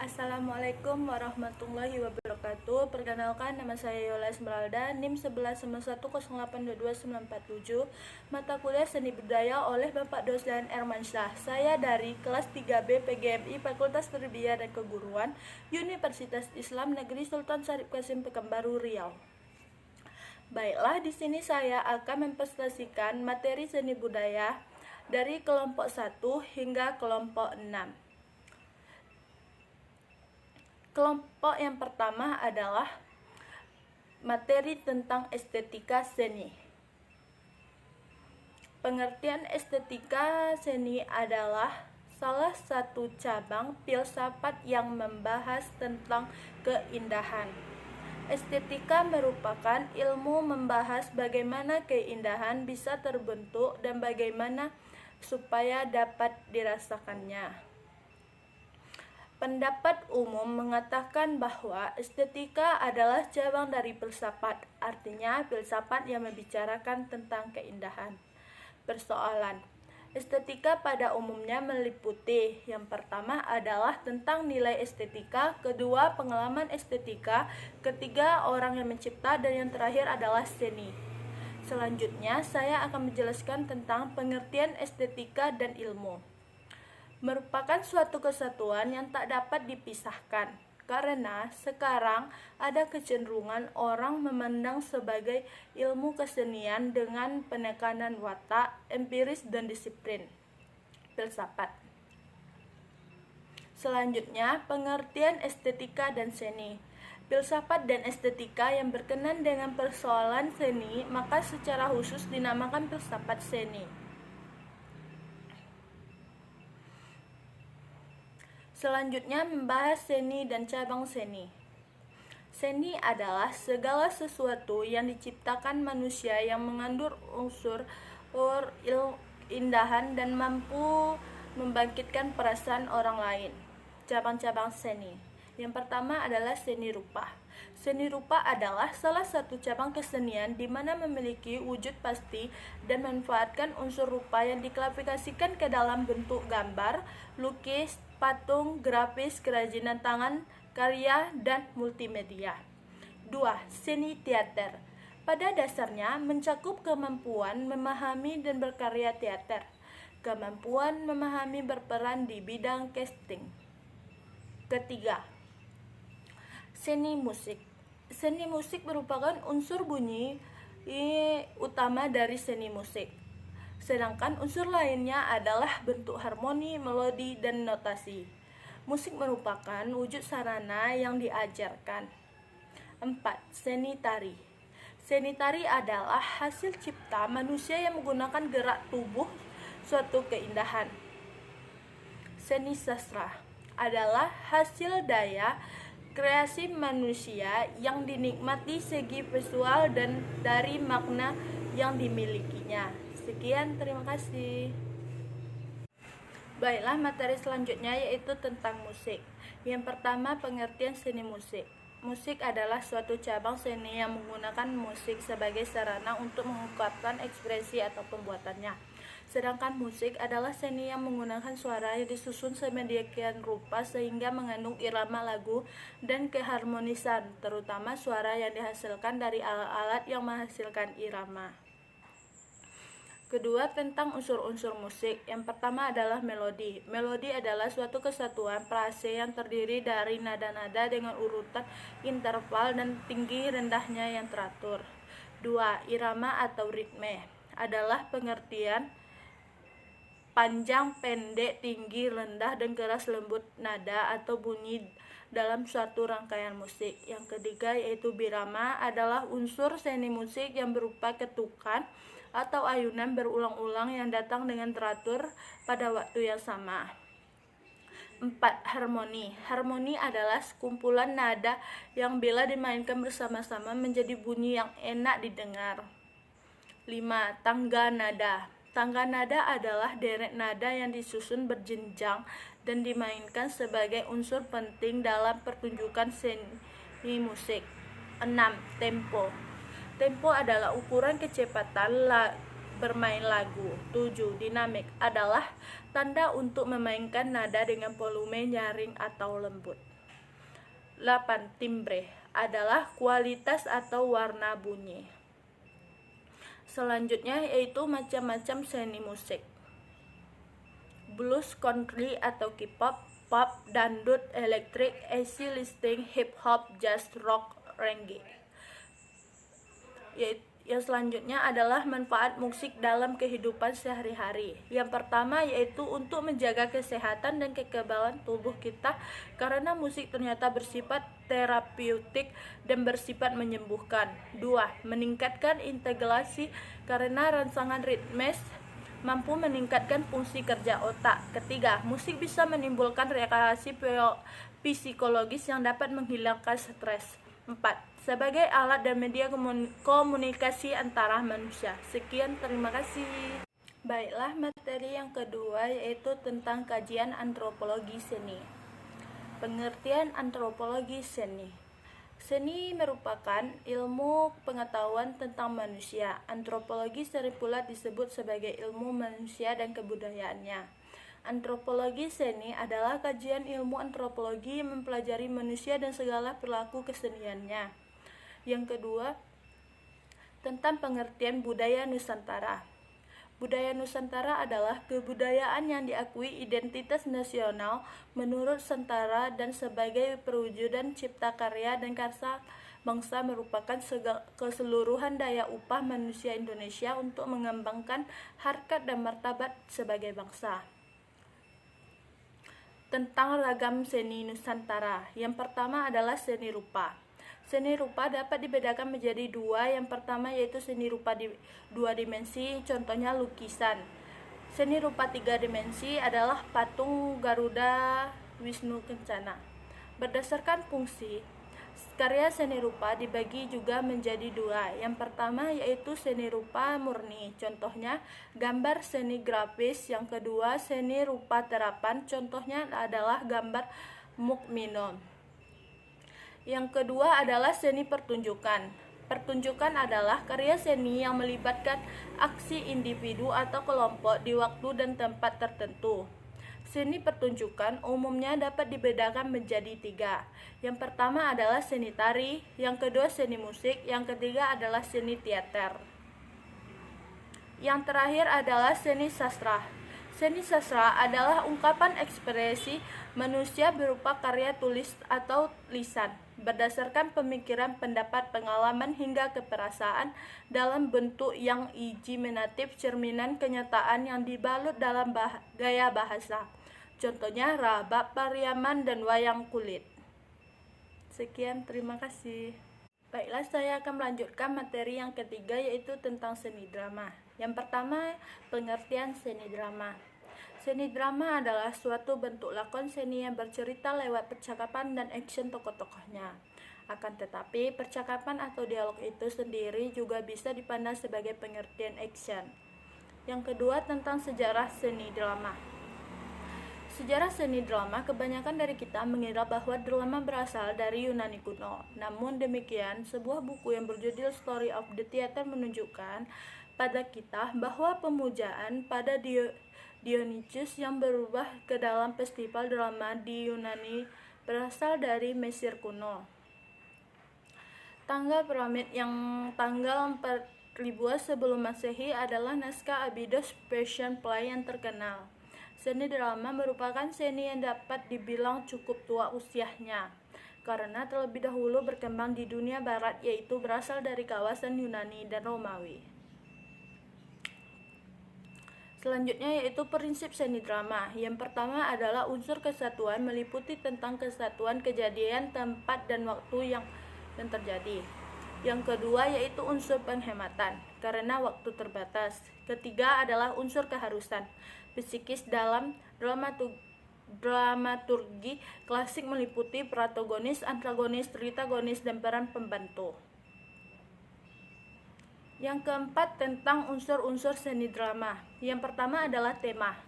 Assalamualaikum warahmatullahi wabarakatuh. Perkenalkan, nama saya Yola Esmeralda, NIM 1191082297, mata kuliah Seni Budaya oleh Bapak Dosen Ermansyah. Saya dari kelas 3B PGMI Fakultas Tarbiyah dan Keguruan, Universitas Islam Negeri Sultan Syarif Qasim Pekanbaru Riau. Baiklah, di sini saya akan mempresentasikan materi seni budaya dari kelompok 1 hingga kelompok 6. Kelompok yang pertama adalah materi tentang estetika seni. Pengertian estetika seni adalah salah satu cabang filsafat yang membahas tentang keindahan. Estetika merupakan ilmu membahas bagaimana keindahan bisa terbentuk dan bagaimana supaya dapat dirasakannya. Pendapat umum mengatakan bahwa estetika adalah cabang dari filsafat, artinya filsafat yang membicarakan tentang keindahan. Persoalan estetika pada umumnya meliputi: yang pertama adalah tentang nilai estetika, kedua pengalaman estetika, ketiga orang yang mencipta, dan yang terakhir adalah seni. Selanjutnya saya akan menjelaskan tentang pengertian estetika dan ilmu. Merupakan suatu kesatuan yang tak dapat dipisahkan, karena sekarang ada kecenderungan orang memandang sebagai ilmu kesenian dengan penekanan watak, empiris, dan disiplin filsafat. Selanjutnya, pengertian estetika dan seni. Filsafat dan estetika yang berkenan dengan persoalan seni, maka secara khusus dinamakan filsafat seni. Selanjutnya membahas seni dan cabang seni. Seni adalah segala sesuatu yang diciptakan manusia yang mengandung unsur indahan dan mampu membangkitkan perasaan orang lain. Cabang-cabang seni. Yang pertama adalah seni rupa. Seni rupa adalah salah satu cabang kesenian di mana memiliki wujud pasti dan memanfaatkan unsur rupa yang diklasifikasikan ke dalam bentuk gambar, lukis, patung, grafis, kerajinan tangan, karya, dan multimedia. 2. Seni teater. Pada dasarnya mencakup kemampuan memahami dan berkarya teater, kemampuan memahami berperan di bidang casting. Ketiga, seni musik. Seni musik merupakan unsur bunyi utama dari seni musik. Sedangkan unsur lainnya adalah bentuk harmoni, melodi, dan notasi. Musik merupakan wujud sarana yang diajarkan. 4. Seni tari. Seni tari adalah hasil cipta manusia yang menggunakan gerak tubuh suatu keindahan. Seni sastra adalah hasil daya kreasi manusia yang dinikmati segi visual dan dari makna yang dimilikinya. Sekian, terima kasih. Baiklah, materi selanjutnya yaitu tentang musik. Yang pertama, pengertian seni musik. Musik adalah suatu cabang seni yang menggunakan musik sebagai sarana untuk mengungkapkan ekspresi atau pembuatannya. Sedangkan musik adalah seni yang menggunakan suara yang disusun sedemikian rupa sehingga mengandung irama lagu dan keharmonisan, terutama suara yang dihasilkan dari alat-alat yang menghasilkan irama. Kedua, tentang unsur-unsur musik. Yang pertama adalah melodi. Melodi adalah suatu kesatuan frase yang terdiri dari nada-nada dengan urutan interval dan tinggi rendahnya yang teratur. 2. Irama atau ritme adalah pengertian panjang, pendek, tinggi, rendah, dan keras lembut nada atau bunyi dalam suatu rangkaian musik. Yang ketiga yaitu birama adalah unsur seni musik yang berupa ketukan atau ayunan berulang-ulang yang datang dengan teratur pada waktu yang sama. 4. Harmoni. Harmoni adalah sekumpulan nada yang bila dimainkan bersama-sama menjadi bunyi yang enak didengar. 5. Tangga nada. Tangga nada adalah deret nada yang disusun berjenjang dan dimainkan sebagai unsur penting dalam pertunjukan seni musik. 6. Tempo. Tempo adalah ukuran kecepatan bermain lagu. 7. Dinamik adalah tanda untuk memainkan nada dengan volume nyaring atau lembut. 8. Timbre adalah kualitas atau warna bunyi. Selanjutnya yaitu macam-macam seni musik. Blues, country atau K-pop, pop, dangdut, elektrik, easy listening, hip hop, jazz, rock, reggae. Yang selanjutnya adalah manfaat musik dalam kehidupan sehari-hari. Yang pertama yaitu untuk menjaga kesehatan dan kekebalan tubuh kita, karena musik ternyata bersifat terapeutik dan bersifat menyembuhkan. 2. Meningkatkan integrasi, karena rangsangan ritmes mampu meningkatkan fungsi kerja otak. Ketiga, musik bisa menimbulkan reaksi psikologis yang dapat menghilangkan stres. 4. Sebagai alat dan media komunikasi antara manusia. Sekian, terima kasih. Baiklah, materi yang kedua yaitu tentang kajian antropologi seni. Pengertian antropologi seni. Seni merupakan ilmu pengetahuan tentang manusia. Antropologi sering pula disebut sebagai ilmu manusia dan kebudayaannya. Antropologi seni adalah kajian ilmu antropologi yang mempelajari manusia dan segala perilaku keseniannya. Yang kedua, tentang pengertian budaya Nusantara. Budaya Nusantara adalah kebudayaan yang diakui identitas nasional menurut Sentara dan sebagai perwujudan cipta karya dan karsa bangsa, merupakan keseluruhan daya upah manusia Indonesia untuk mengembangkan harkat dan martabat sebagai bangsa. Tentang ragam seni Nusantara. Yang pertama adalah seni rupa. Seni rupa dapat dibedakan menjadi dua. Yang pertama yaitu seni rupa dua dimensi, contohnya lukisan. Seni rupa tiga dimensi adalah patung Garuda Wisnu Kencana. Berdasarkan fungsi, karya seni rupa dibagi juga menjadi dua. Yang pertama yaitu seni rupa murni, contohnya gambar seni grafis. Yang kedua seni rupa terapan, contohnya adalah gambar Mukmino. Yang kedua adalah seni pertunjukan. Pertunjukan adalah karya seni yang melibatkan aksi individu atau kelompok di waktu dan tempat tertentu. Seni pertunjukan umumnya dapat dibedakan menjadi tiga. Yang pertama adalah seni tari, yang kedua seni musik, yang ketiga adalah seni teater. Yang terakhir adalah seni sastra. Seni sastra adalah ungkapan ekspresi manusia berupa karya tulis atau lisan, berdasarkan pemikiran, pendapat, pengalaman, hingga keperasaan dalam bentuk yang imajinatif, cerminan kenyataan yang dibalut dalam gaya bahasa. Contohnya Rabab, Pariaman, dan wayang kulit. Sekian, terima kasih. Baiklah, saya akan melanjutkan materi yang ketiga yaitu tentang seni drama. Yang pertama, pengertian seni drama. Seni drama adalah suatu bentuk lakon seni yang bercerita lewat percakapan dan action tokoh-tokohnya. Akan tetapi, percakapan atau dialog itu sendiri juga bisa dipandang sebagai pengertian action. Yang kedua, tentang sejarah seni drama. Sejarah seni drama, kebanyakan dari kita mengira bahwa drama berasal dari Yunani kuno. Namun demikian, sebuah buku yang berjudul Story of the Theater menunjukkan pada kita bahwa pemujaan pada Dionysus yang berubah ke dalam festival drama di Yunani berasal dari Mesir kuno. Tanggal piramid yang tanggal 4000 sebelum Masehi adalah naskah Abydos Persian Play yang terkenal. Seni drama merupakan seni yang dapat dibilang cukup tua usianya, karena terlebih dahulu berkembang di dunia barat, yaitu berasal dari kawasan Yunani dan Romawi. Selanjutnya yaitu prinsip seni drama. Yang pertama adalah unsur kesatuan, meliputi tentang kesatuan kejadian, tempat, dan waktu yang terjadi. Yang kedua yaitu unsur penghematan, karena waktu terbatas. Ketiga adalah unsur keharusan psikis dalam dramaturgi klasik, meliputi protagonis, antagonis, tritagonis, dan peran pembantu. Yang keempat, tentang unsur-unsur seni drama. Yang pertama adalah tema.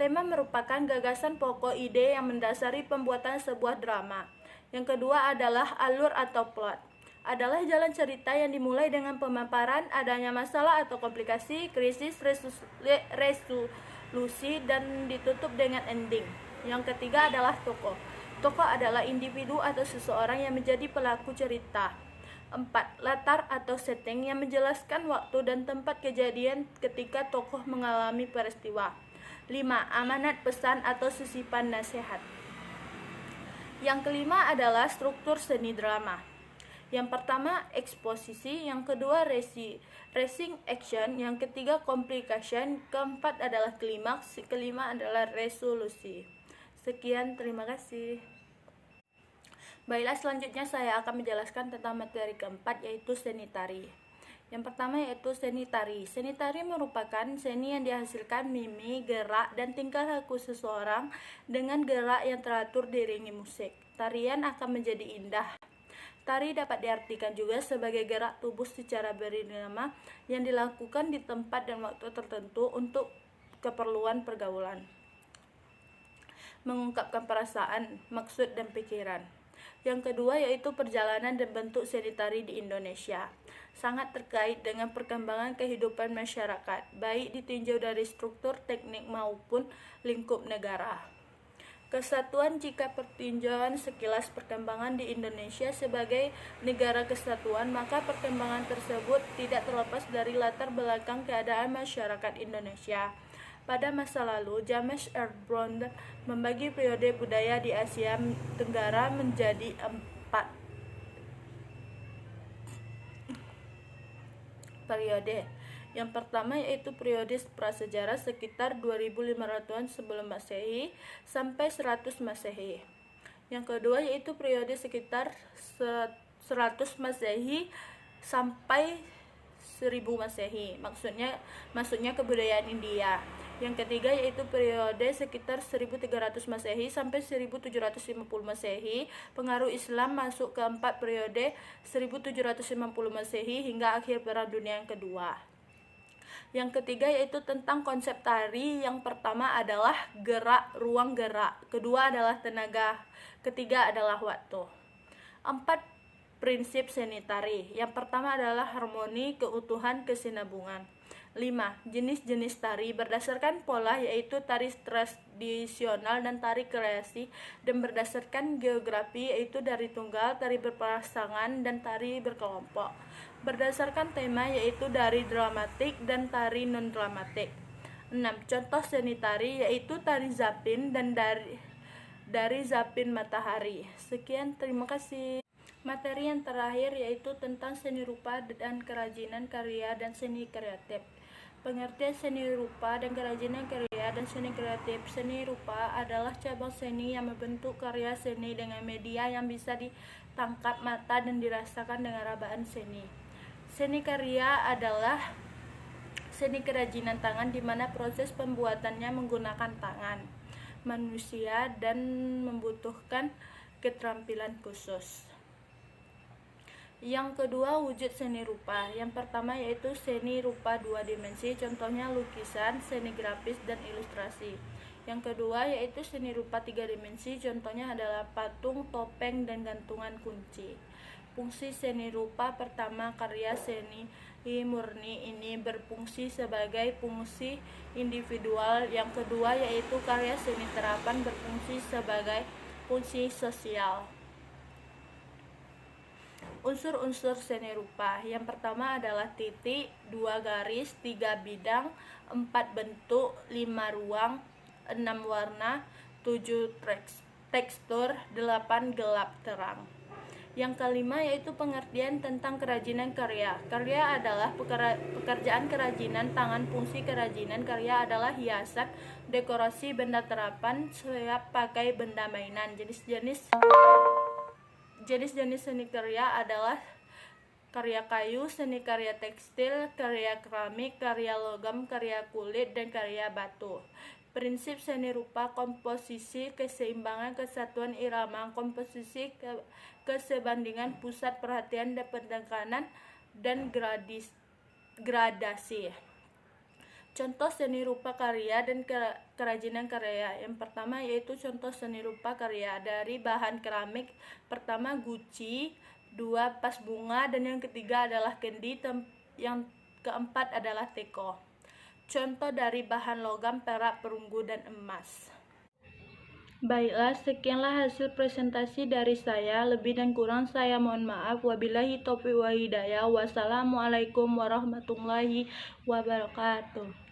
Tema merupakan gagasan pokok ide yang mendasari pembuatan sebuah drama. Yang kedua adalah alur atau plot. Adalah jalan cerita yang dimulai dengan pemaparan adanya masalah atau komplikasi, krisis, resolusi, dan ditutup dengan ending. Yang ketiga adalah tokoh. Tokoh adalah individu atau seseorang yang menjadi pelaku cerita. 4. Latar atau setting yang menjelaskan waktu dan tempat kejadian ketika tokoh mengalami peristiwa. 5. Amanat pesan atau sisipan nasihat. Yang kelima adalah struktur seni drama. Yang pertama eksposisi, yang kedua racing action, yang ketiga complication, keempat adalah klimaks, kelima adalah resolusi. Sekian, terima kasih. Baiklah, selanjutnya saya akan menjelaskan tentang materi keempat, yaitu seni tari. Yang pertama yaitu seni tari. Seni tari merupakan seni yang dihasilkan mimik, gerak, dan tingkah laku seseorang dengan gerak yang teratur diiringi musik. Tarian akan menjadi indah. Tari dapat diartikan juga sebagai gerak tubuh secara berirama yang dilakukan di tempat dan waktu tertentu untuk keperluan pergaulan, mengungkapkan perasaan, maksud, dan pikiran. Yang kedua yaitu perjalanan dan bentuk seni tari di Indonesia. Sangat terkait dengan perkembangan kehidupan masyarakat, baik ditinjau dari struktur, teknik, maupun lingkup negara. Kesatuan. Jika pertinjauan sekilas perkembangan di Indonesia sebagai negara kesatuan, maka perkembangan tersebut tidak terlepas dari latar belakang keadaan masyarakat Indonesia. Pada masa lalu, James Erdbrand membagi periode budaya di Asia Tenggara menjadi 4 periode. Yang pertama yaitu periode prasejarah sekitar 2500-an sebelum Masehi sampai 100 Masehi. Yang kedua yaitu periode sekitar 100 Masehi sampai 1000 Masehi. Maksudnya kebudayaan India. Yang ketiga yaitu periode sekitar 1300 Masehi sampai 1750 Masehi. Pengaruh Islam masuk ke 4 periode 1750 Masehi hingga akhir Perang Dunia yang kedua. Yang ketiga yaitu tentang konsep tari. Yang pertama adalah gerak, ruang gerak. Kedua adalah tenaga. Ketiga adalah waktu. 4 prinsip seni tari. Yang pertama adalah harmoni, keutuhan, kesinambungan. 5. Jenis-jenis tari berdasarkan pola yaitu tari tradisional dan tari kreasi, dan berdasarkan geografi yaitu tari tunggal, tari berpasangan, dan tari berkelompok. Berdasarkan tema yaitu tari dramatik dan tari non-dramatik. 6. Contoh seni tari yaitu tari zapin dan dari zapin matahari. Sekian, terima kasih. Materi yang terakhir yaitu tentang seni rupa dan kerajinan karya dan seni kreatif. Pengertian seni rupa dan kerajinan karya dan seni kreatif. Seni rupa adalah cabang seni yang membentuk karya seni dengan media yang bisa ditangkap mata dan dirasakan dengan rabaan seni. Seni karya adalah seni kerajinan tangan di mana proses pembuatannya menggunakan tangan manusia dan membutuhkan keterampilan khusus. Yang kedua, wujud seni rupa. Yang pertama yaitu seni rupa 2 dimensi, contohnya lukisan, seni grafis, dan ilustrasi. Yang kedua yaitu seni rupa 3 dimensi, contohnya adalah patung, topeng, dan gantungan kunci. Fungsi seni rupa pertama, karya seni murni ini berfungsi sebagai fungsi individual. Yang kedua yaitu karya seni terapan berfungsi sebagai fungsi sosial. Unsur-unsur seni rupa. Yang pertama adalah titik, 2 garis, 3 bidang, 4 bentuk, 5 ruang, 6 warna, 7 tekstur, 8 gelap terang. Yang kelima yaitu pengertian tentang kerajinan karya. Karya adalah pekerjaan kerajinan tangan. Fungsi kerajinan karya adalah hiasan, dekorasi, benda terapan, siap pakai, benda mainan. Jenis-jenis seni karya adalah karya kayu, seni karya tekstil, karya keramik, karya logam, karya kulit, dan karya batu. Prinsip seni rupa: komposisi, keseimbangan, kesatuan irama, komposisi, kesebandingan, pusat perhatian dan penekanan, dan gradasi. Contoh seni rupa karya dan kerajinan karya. Yang pertama yaitu contoh seni rupa karya dari bahan keramik. Pertama guci, 2 vas bunga, dan yang ketiga adalah kendi, yang keempat adalah teko. Contoh dari bahan logam: perak, perunggu, dan emas. Baiklah, sekianlah hasil presentasi dari saya. Lebih dan kurang saya mohon maaf. Wabillahi taufiq wa hidayah. Wassalamualaikum warahmatullahi wabarakatuh.